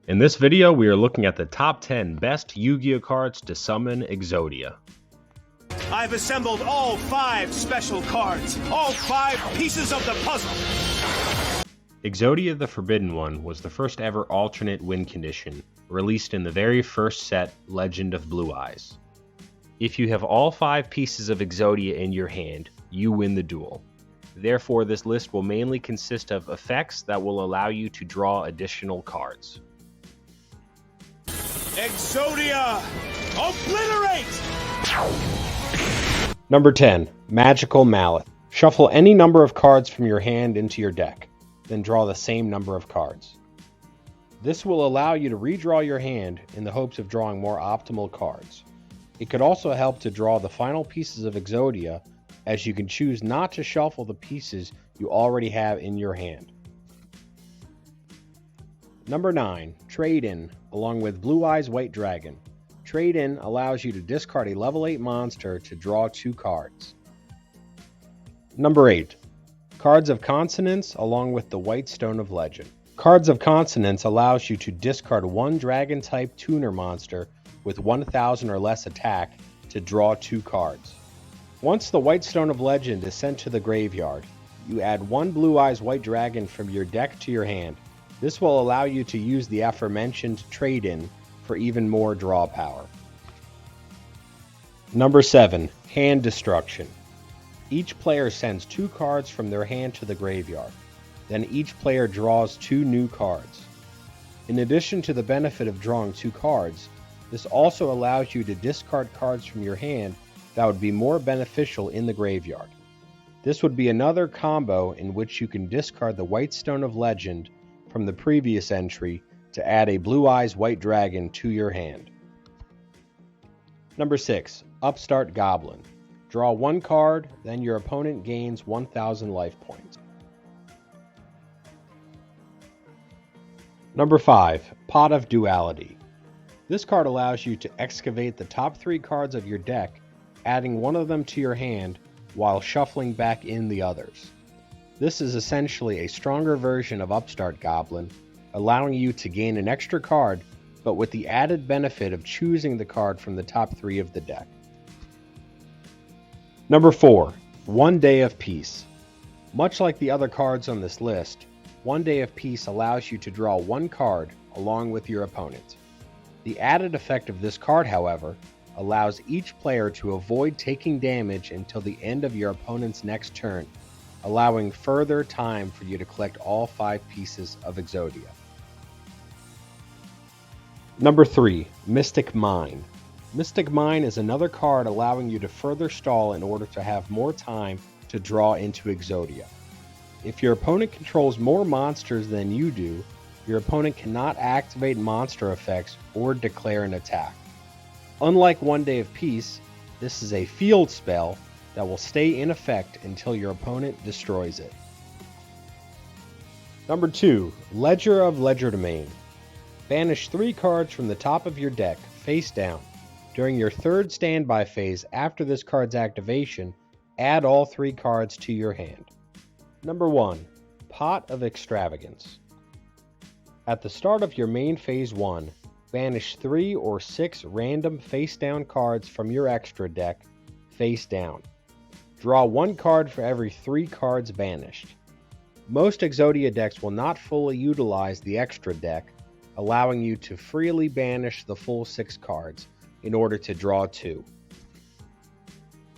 In this video, we are looking at the top 10 best Yu-Gi-Oh cards to summon Exodia. I've assembled all 5 special cards, all 5 pieces of the puzzle. Exodia the Forbidden One was the first ever alternate win condition, released in the very first set, Legend of Blue Eyes. If you have all 5 pieces of Exodia in your hand, you win the duel. Therefore, this list will mainly consist of effects that will allow you to draw additional cards. Exodia! Obliterate! Number 10. Magical Mallet. Shuffle any number of cards from your hand into your deck, then draw the same number of cards. This will allow you to redraw your hand in the hopes of drawing more optimal cards. It could also help to draw the final pieces of Exodia, as you can choose not to shuffle the pieces you already have in your hand. Number 9. Trade-In, along with Blue Eyes White Dragon. Trade-In allows you to discard a level 8 monster to draw 2 cards. Number 8. Cards of Consonance, along with the White Stone of Legend. Cards of Consonance allows you to discard 1 Dragon-type tuner monster with 1000 or less attack to draw 2 cards. Once the White Stone of Legend is sent to the graveyard, you add 1 Blue Eyes White Dragon from your deck to your hand. This will allow you to use the aforementioned trade-in for even more draw power. Number 7. Hand Destruction. Each player sends 2 cards from their hand to the graveyard. Then each player draws 2 new cards. In addition to the benefit of drawing 2 cards, this also allows you to discard cards from your hand that would be more beneficial in the graveyard. This would be another combo in which you can discard the White Stone of Legend from the previous entry to add a Blue Eyes White Dragon to your hand. Number 6. Upstart Goblin. Draw 1 card, then your opponent gains 1000 life points. Number 5. Pot of Duality. This card allows you to excavate the top 3 cards of your deck, adding 1 of them to your hand while shuffling back in the others. This is essentially a stronger version of Upstart Goblin, allowing you to gain an extra card, but with the added benefit of choosing the card from the top 3 of the deck. Number 4. One Day of Peace. Much like the other cards on this list, One Day of Peace allows you to draw 1 card along with your opponent. The added effect of this card, however, allows each player to avoid taking damage until the end of your opponent's next turn, allowing further time for you to collect all 5 pieces of Exodia. Number 3. Mystic Mine. Mystic Mine is another card allowing you to further stall in order to have more time to draw into Exodia. If your opponent controls more monsters than you do, your opponent cannot activate monster effects or declare an attack. Unlike One Day of Peace, this is a field spell that will stay in effect until your opponent destroys it. Number 2. Ledger of Legerdemain. Banish 3 cards from the top of your deck, face down. During your 3rd standby phase after this card's activation, add all 3 cards to your hand. Number 1. Pot of Extravagance. At the start of your main phase 1, banish 3 or 6 random face down cards from your extra deck, face down. Draw 1 card for every 3 cards banished. Most Exodia decks will not fully utilize the extra deck, allowing you to freely banish the full 6 cards in order to draw 2.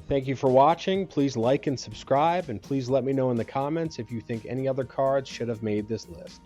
Thank you for watching. Please like and subscribe, and please let me know in the comments if you think any other cards should have made this list.